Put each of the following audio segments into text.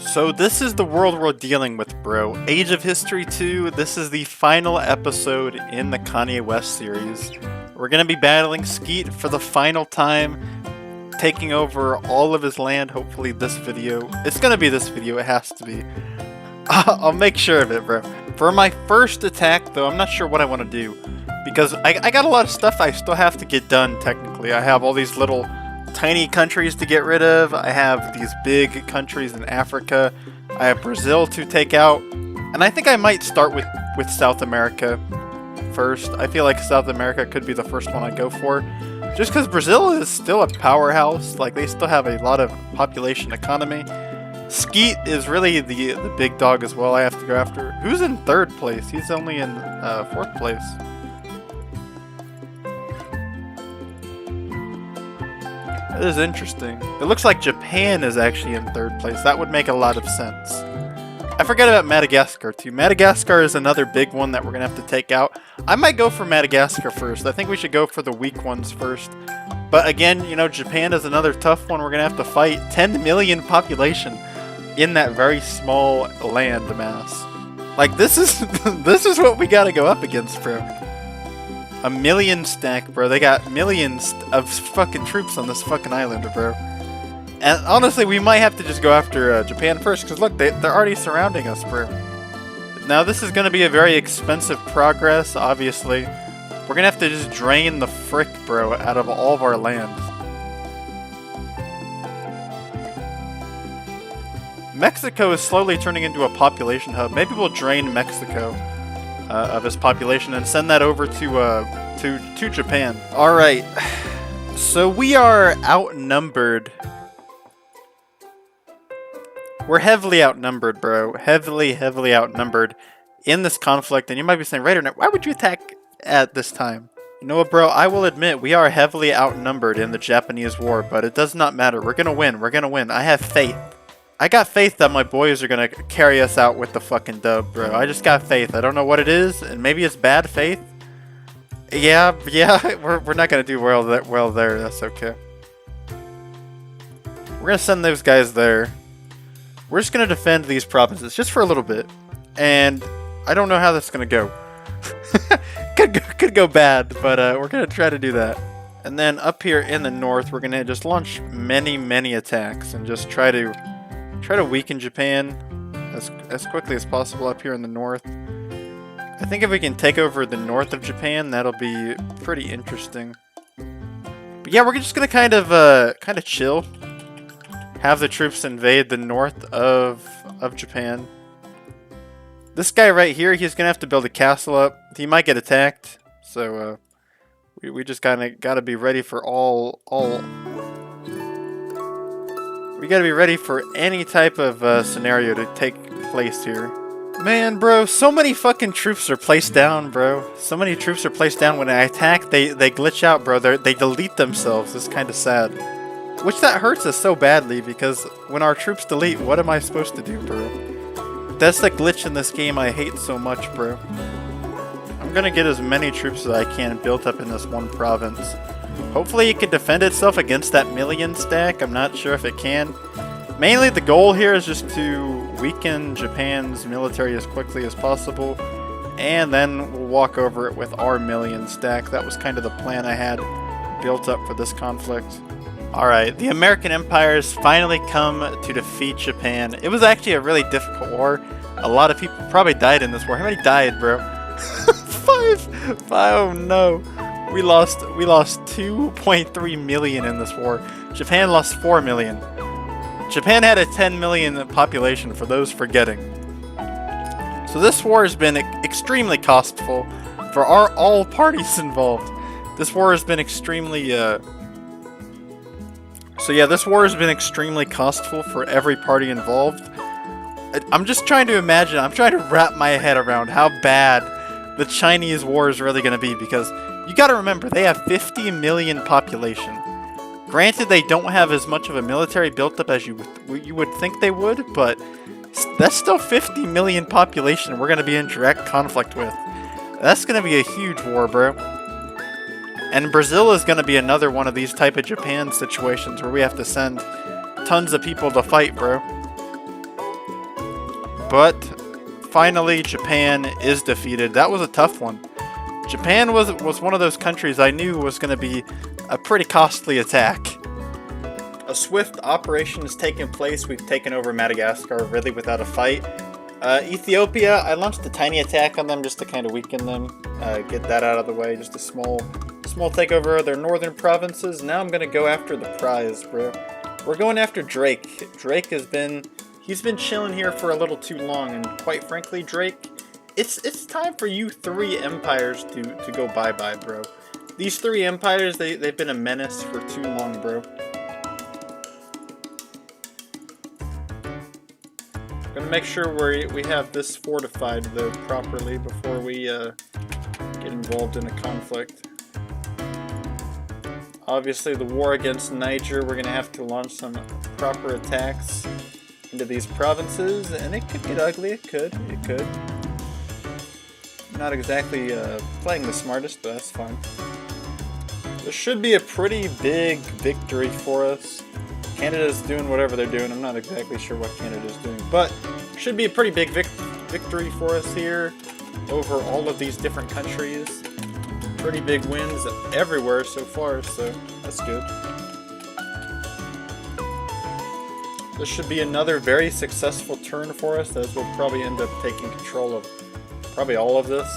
So this is the world we're dealing with, bro. Age of History 2, this is the final episode in the Kanye West series. We're gonna be battling Skeet for the final time, taking over all of his land, hopefully this video. It's gonna be this video, it has to be. I'll make sure of it, bro. For my first attack, though, I'm not sure what I want to do. Because I got a lot of stuff I still have to get done, technically. I have all these little tiny countries to get rid of. I have these big countries in Africa. I have Brazil to take out. And I think I might start with South America first. I feel like South America could be the first one I go for. Just because Brazil is still a powerhouse. Like, they still have a lot of population economy. Skeet is really the big dog as well I have to go after. Who's in third place? He's only in fourth place. That is interesting. It looks like Japan is actually in third place. That would make a lot of sense. I forget about Madagascar too. Madagascar is another big one that we're going to have to take out. I might go for Madagascar first. I think we should go for the weak ones first. But again, you know, Japan is another tough one we're going to have to fight. 10 million population in that very small land mass. Like, this is this is what we got to go up against, bro. A million stack, bro. They got millions of fucking troops on this fucking island, bro. And honestly, we might have to just go after Japan first, because look, they're already surrounding us, bro. Now, this is going to be a very expensive progress, obviously. We're going to have to just drain the frick, bro, out of all of our lands. Mexico is slowly turning into a population hub. Maybe we'll drain Mexico of its population and send that over to Japan. All right, so we are outnumbered. We're heavily outnumbered, bro. Heavily outnumbered in this conflict. And you might be saying, Raider, why would you attack at this time? You know what, bro? I will admit we are heavily outnumbered in the Japanese war, but it does not matter. We're gonna win. We're gonna win. I have faith. I got faith that my boys are gonna carry us out with the fucking dub, bro. I just got faith. I don't know what it is, and maybe it's bad faith. Yeah, we're not gonna do well there. That's okay. We're gonna send those guys there. We're just gonna defend these provinces just for a little bit, and I don't know how that's gonna go. could go bad, but we're gonna try to do that. And then up here in the north, we're gonna just launch many attacks and just try to weaken Japan as quickly as possible up here in the north. I think if we can take over the north of Japan, that'll be pretty interesting. But yeah, we're just gonna kind of chill, have the troops invade the north of Japan. This guy right here, he's gonna have to build a castle up. He might get attacked, so we just kind of gotta be ready for all. We gotta be ready for any type of scenario to take place here. Man, bro, so many fucking troops are placed down, bro. So many troops are placed down. When I attack, they glitch out, bro. They delete themselves. It's kind of sad. Which that hurts us so badly, because when our troops delete, what am I supposed to do, bro? That's the glitch in this game I hate so much, bro. I'm gonna get as many troops as I can built up in this one province. Hopefully it can defend itself against that million stack. I'm not sure if it can. Mainly the goal here is just to weaken Japan's military as quickly as possible, and then we'll walk over it with our million stack. That was kind of the plan I had built up for this conflict. Alright, the American Empire has finally come to defeat Japan. It was actually a really difficult war. A lot of people probably died in this war. How many died, bro? Five! Oh no. We lost 2.3 million in this war. Japan lost 4 million. Japan had a 10 million population, for those forgetting. So this war has been extremely costful for all parties involved. This war has been extremely this war has been extremely costful for every party involved. I'm just trying to imagine, I'm trying to wrap my head around how bad the Chinese war is really going to be, because you got to remember, they have 50 million population. Granted, they don't have as much of a military built up as you would think they would, but that's still 50 million population we're going to be in direct conflict with. That's going to be a huge war, bro. And Brazil is going to be another one of these type of Japan situations where we have to send tons of people to fight, bro. But finally, Japan is defeated. That was a tough one. Japan was one of those countries I knew was going to be a pretty costly attack. A swift operation has taken place. We've taken over Madagascar really without a fight. Ethiopia, I launched a tiny attack on them just to kind of weaken them. Get that out of the way. Just a small takeover of their northern provinces. Now I'm going to go after the prize, bro. We're going after Drake. Drake he's been chilling here for a little too long, and quite frankly, Drake, it's time for you 3 empires to go bye-bye, bro. These 3 empires, they've been a menace for too long, bro. Gonna make sure we have this fortified, though, properly before we get involved in a conflict. Obviously, the war against Niger, we're gonna have to launch some proper attacks into these provinces, and it could get ugly. It could. Not exactly playing the smartest, but that's fine. This should be a pretty big victory for us. Canada's doing whatever they're doing. I'm not exactly sure what Canada's doing, but should be a pretty big victory for us here over all of these different countries. Pretty big wins everywhere so far, so that's good. This should be another very successful turn for us, as we'll probably end up taking control of probably all of this.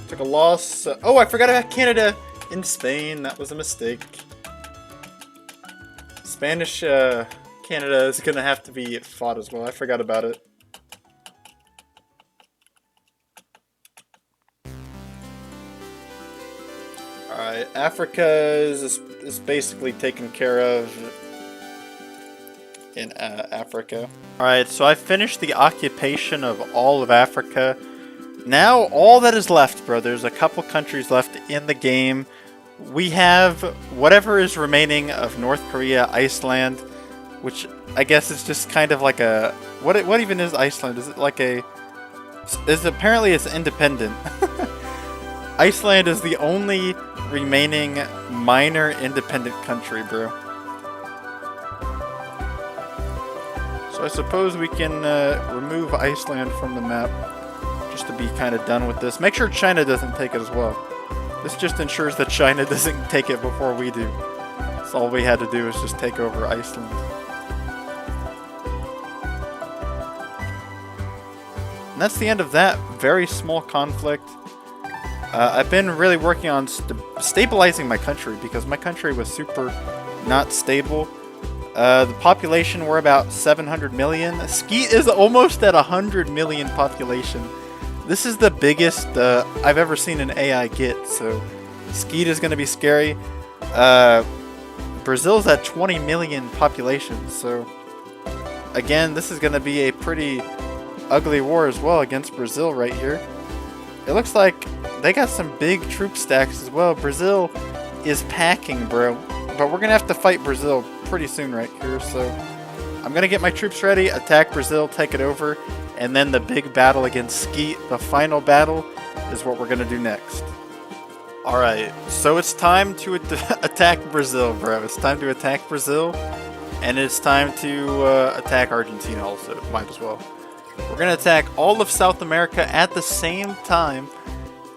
Took a loss. Oh, I forgot about Canada in Spain. That was a mistake. Spanish Canada is going to have to be fought as well. I forgot about it. Alright, Africa is basically taken care of in Africa. Alright, so I finished the occupation of all of Africa. Now, all that is left, bro, there's a couple countries left in the game. We have whatever is remaining of North Korea, Iceland, which I guess is just kind of like a... What even is Iceland? Is it like a... Apparently it's independent. Iceland is the only remaining minor independent country, bro. So I suppose we can remove Iceland from the map just to be kind of done with this. Make sure China doesn't take it as well. This just ensures that China doesn't take it before we do. That's all we had to do is just take over Iceland. And that's the end of that very small conflict. I've been really working on stabilizing my country because my country was super not stable. The population, we're about 700 million. Skeet is almost at 100 million population. This is the biggest I've ever seen an AI get, so Skeet is going to be scary. Brazil's at 20 million population, so again, this is going to be a pretty ugly war as well against Brazil right here. It looks like they got some big troop stacks as well. Brazil is packing, bro. But we're going to have to fight Brazil pretty soon right here. So I'm going to get my troops ready, attack Brazil, take it over. And then the big battle against Skeet, the final battle, is what we're going to do next. Alright, so it's time to attack Brazil, bro. It's time to attack Brazil. And it's time to attack Argentina also. Might as well. We're going to attack all of South America at the same time.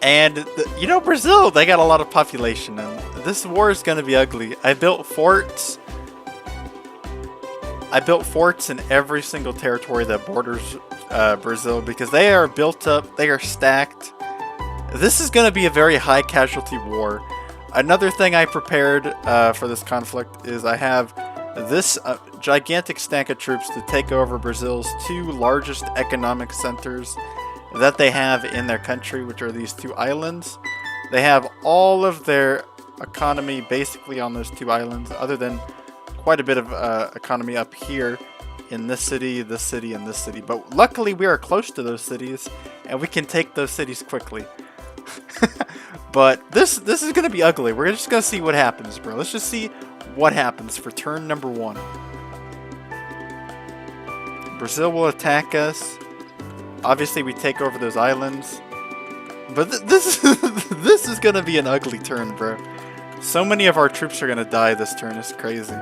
And, you know, Brazil, they got a lot of population. And this war is going to be ugly. I built forts. In every single territory that borders Brazil because they are built up. They are stacked. This is going to be a very high casualty war. Another thing I prepared for this conflict is I have this gigantic stack of troops to take over Brazil's 2 largest economic centers that they have in their country, which are these 2 islands. They have all of their economy basically on those 2 islands, other than quite a bit of economy up here in this city, and this city. But luckily we are close to those cities, and we can take those cities quickly. But this is going to be ugly. We're just going to see what happens, bro. Let's just see what happens for turn number 1. Brazil will attack us. Obviously, we take over those islands. But this is going to be an ugly turn, bro. So many of our troops are going to die this turn. It's crazy.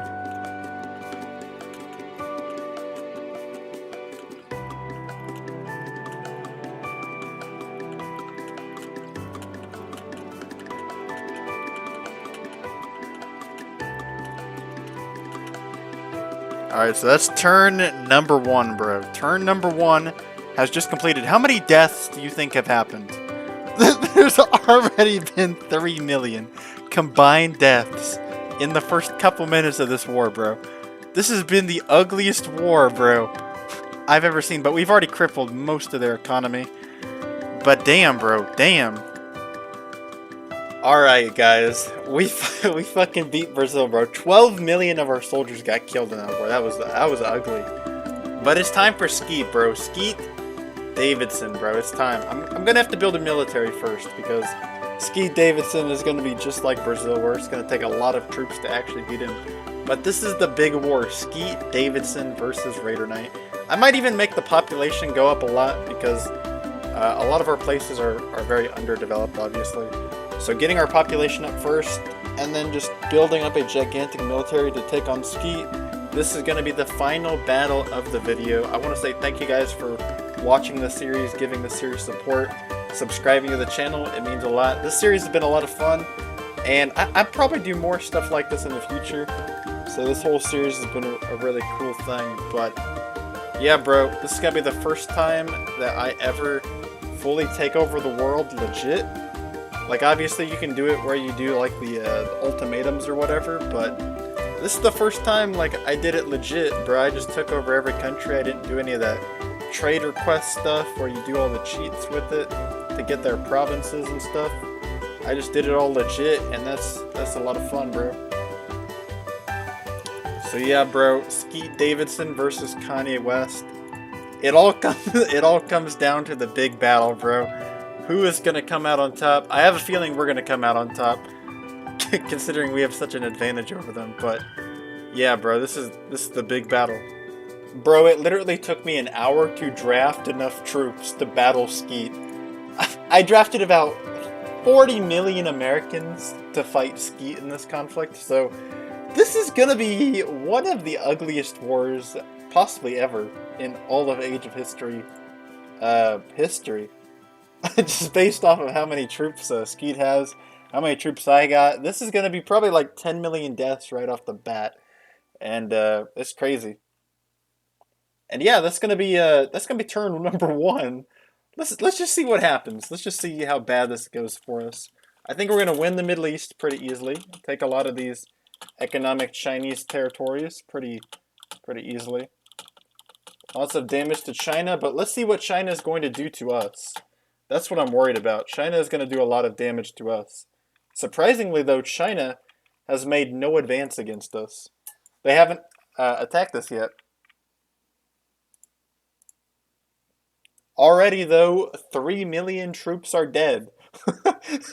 Alright, so that's turn number 1, bro. Turn number 1 has just completed. How many deaths do you think have happened? There's already been 3 million combined deaths in the first couple minutes of this war, bro. This has been the ugliest war, bro, I've ever seen, but we've already crippled most of their economy. But damn, bro, damn. Alright, guys. We fucking beat Brazil, bro. 12 million of our soldiers got killed in that war. That was ugly. But it's time for Skeet, bro. Skeet Davidson, bro. It's time. I'm gonna have to build a military first because Skeet Davidson is gonna be just like Brazil, where it's gonna take a lot of troops to actually beat him. But this is the big war. Skeet Davidson versus Raider Knight. I might even make the population go up a lot because a lot of our places are very underdeveloped, obviously. So getting our population up first, and then just building up a gigantic military to take on Skeet. This is going to be the final battle of the video. I want to say thank you guys for watching the series, giving the series support, subscribing to the channel. It means a lot. This series has been a lot of fun, and I'll probably do more stuff like this in the future. So this whole series has been a really cool thing. But yeah, bro, this is going to be the first time that I ever fully take over the world legit. Like, obviously you can do it where you do like the ultimatums or whatever, but this is the first time like I did it legit, bro. I just took over every country. I didn't do any of that trade request stuff where you do all the cheats with it to get their provinces and stuff. I just did it all legit, and that's a lot of fun, bro. So yeah, bro, Skeet Davidson versus Kanye West. It all comes down to the big battle, bro. Who is gonna come out on top? I have a feeling we're gonna come out on top, considering we have such an advantage over them. But yeah, bro, this is the big battle. Bro, it literally took me an hour to draft enough troops to battle Skeet. I drafted about 40 million Americans to fight Skeet in this conflict, so this is gonna be one of the ugliest wars possibly ever in all of Age of History. Just based off of how many troops Skeet has, how many troops I got, this is gonna be probably like 10 million deaths right off the bat, and it's crazy. And yeah, that's gonna be turn number 1. Let's just see what happens. Let's just see how bad this goes for us. I think we're gonna win the Middle East pretty easily. Take a lot of these economic Chinese territories pretty easily. Lots of damage to China, but let's see what China is going to do to us. That's what I'm worried about. China is going to do a lot of damage to us. Surprisingly, though, China has made no advance against us. They haven't attacked us yet. Already, though, 3 million troops are dead.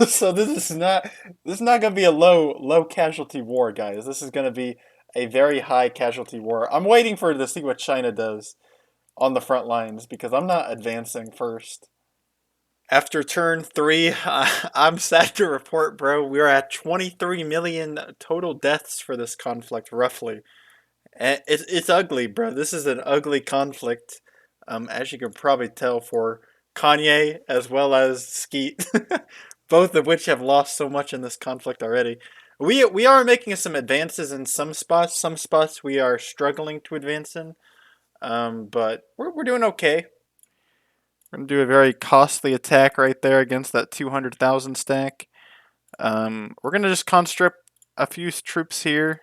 So this is not going to be a low casualty war, guys. This is going to be a very high casualty war. I'm waiting to see what China does on the front lines because I'm not advancing first. After turn 3, I'm sad to report, bro, we're at 23 million total deaths for this conflict, roughly. And it's ugly, bro. This is an ugly conflict, as you can probably tell, for Kanye as well as Skeet, both of which have lost so much in this conflict already. We are making some advances in some spots. Some spots we are struggling to advance in, but we're doing okay. We're going to do a very costly attack right there against that 200,000 stack. We're going to just conscript a few troops here.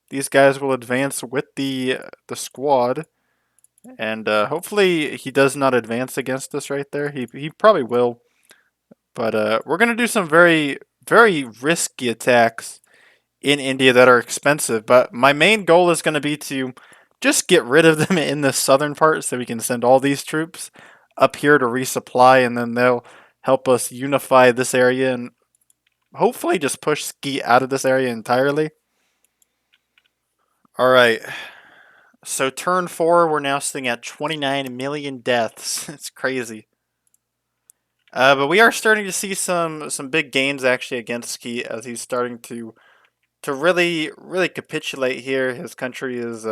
These guys will advance with the squad. And hopefully he does not advance against us right there. He probably will. But we're going to do some very risky attacks in India that are expensive. But my main goal is going to be to just get rid of them in the southern part so we can send all these troops up here to resupply, and then they'll help us unify this area and hopefully just push Skeet out of this area entirely. Alright, so turn 4, we're now sitting at 29 million deaths. It's crazy. But we are starting to see some big gains actually against Skeet as he's starting to really capitulate here. His country is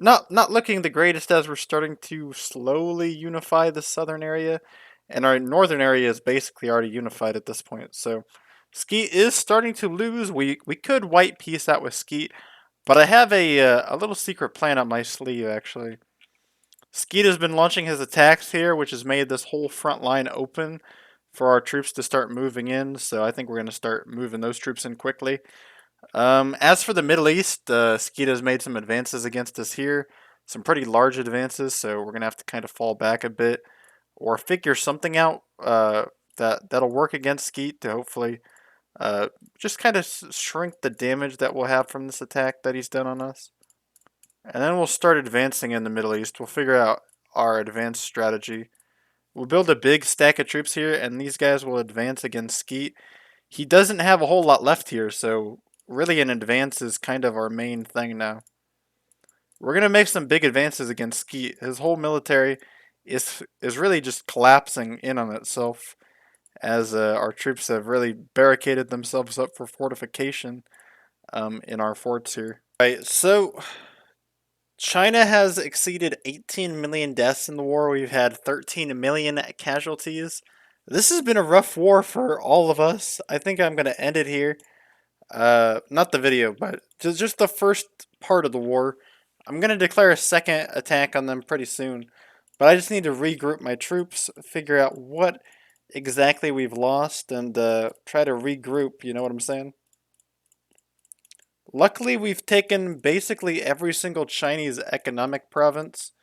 not looking the greatest as we're starting to slowly unify the southern area, and our northern area is basically already unified at this point. So Skeet is starting to lose. We could white piece out with Skeet, but I have a little secret plan up my sleeve actually. Skeet has been launching his attacks here, which has made this whole front line open for our troops to start moving in. So I think we're going to start moving those troops in quickly. As for the Middle East, Skeet has made some advances against us here, some pretty large advances. So we're going to have to kind of fall back a bit or figure something out that'll work against Skeet to hopefully just kind of shrink the damage that we'll have from this attack that he's done on us. And then we'll start advancing in the Middle East. We'll figure out our advanced strategy. We'll build a big stack of troops here, and these guys will advance against Skeet. He doesn't have a whole lot left here, so really an advance is kind of our main thing now. We're going to make some big advances against Skeet. His whole military is really just collapsing in on itself as our troops have really barricaded themselves up for fortification in our forts here. Right, so China has exceeded 18 million deaths in the war. We've had 13 million casualties. This has been a rough war for all of us. I think I'm going to end it here. Not the video, but just the first part of the war. I'm going to declare a second attack on them pretty soon. But I just need to regroup my troops, figure out what exactly we've lost, and try to regroup, you know what I'm saying? Luckily, we've taken basically every single Chinese economic province,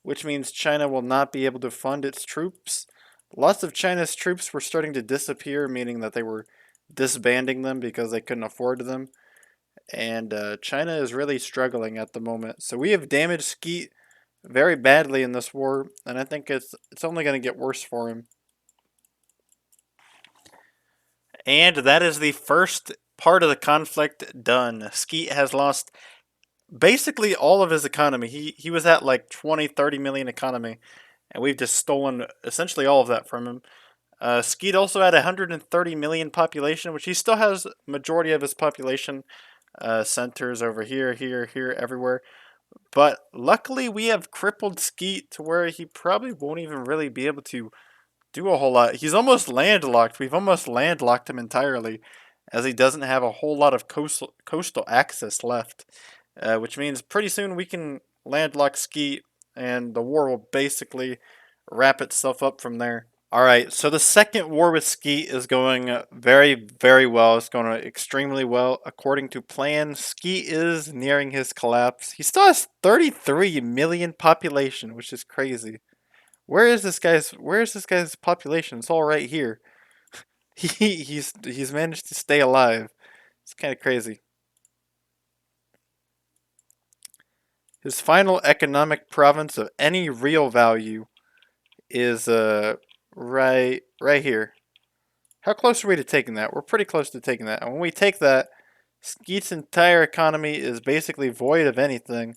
which means China will not be able to fund its troops. Lots of China's troops were starting to disappear, meaning that they were disbanding them because they couldn't afford them. And China is really struggling at the moment. So we have damaged Skeet very badly in this war, and I think it's only going to get worse for him. And that is the first part of the conflict done. Skeet has lost basically all of his economy. He was at like 20, 30 million economy, and we've just stolen essentially all of that from him. Skeet also had 130 million population, which he still has majority of his population centers over here, here, everywhere. But luckily, we have crippled Skeet to where he probably won't even really be able to do a whole lot. He's almost landlocked. We've almost landlocked him entirely, as he doesn't have a whole lot of coastal access left. Which means pretty soon we can landlock Skeet, and the war will basically wrap itself up from there. Alright, so the second war with Skeet is going very, very well. It's going extremely well. According to plan, Skeet is nearing his collapse. He still has 33 million population, which is crazy. Where is this guy's population? It's all right here. He's managed to stay alive. It's kind of crazy. His final economic province of any real value is right here. How close are we to taking that? We're pretty close to taking that. And when we take that, Skeet's entire economy is basically void of anything.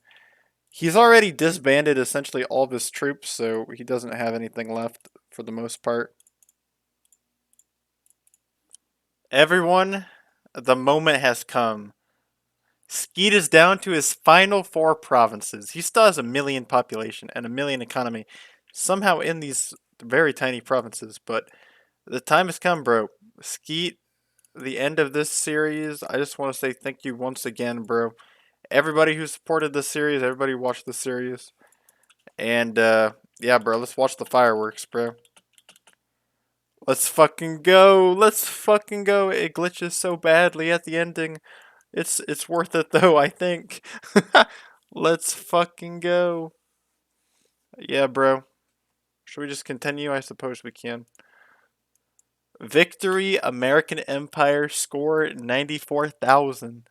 He's already disbanded essentially all of his troops, so he doesn't have anything left for the most part. Everyone, the moment has come. Skeet is down to his final 4 provinces. He still has a million population and a million economy, somehow in these very tiny provinces, but the time has come, bro. Skeet, the end of this series. I just want to say thank you once again, bro. Everybody who supported this series, everybody who watched the series. And, yeah, bro, let's watch the fireworks, bro. Let's fucking go. Let's fucking go. It glitches so badly at the ending. It's worth it, though, I think. Let's fucking go. Yeah, bro. Should we just continue? I suppose we can. Victory, American Empire, score 94,000.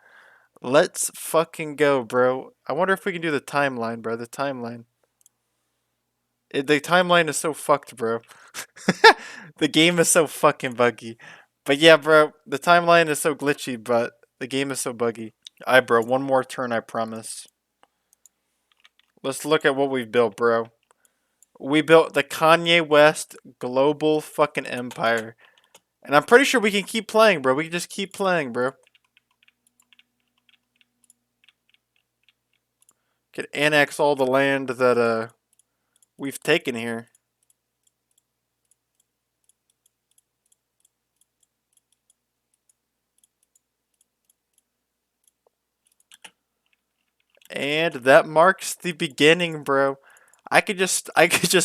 Let's fucking go, bro. I wonder if we can do the timeline, bro. The timeline. The timeline is so fucked, bro. The game is so fucking buggy. But yeah, bro, the timeline is so glitchy, but the game is so buggy. Alright, bro, one more turn, I promise. Let's look at what we've built, bro. We built the Kanye West global fucking empire. And I'm pretty sure we can keep playing, bro. We can just keep playing, bro. Could annex all the land that we've taken here. And that marks the beginning, bro. I could just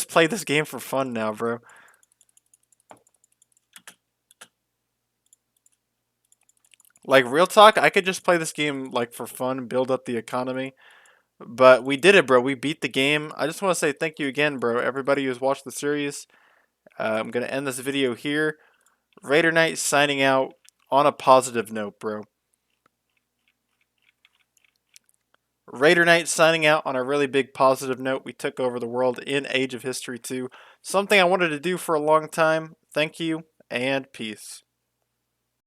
play this game for fun now, bro. Like real talk, I could just play this game like for fun, build up the economy. But we did it, bro. We beat the game. I just want to say thank you again, bro. Everybody who's watched the series. I'm gonna end this video here. Raider Knight signing out on a positive note, bro. Raider Knight signing out on a really big positive note. We took over the world in Age of History 2. Something I wanted to do for a long time. Thank you, and peace.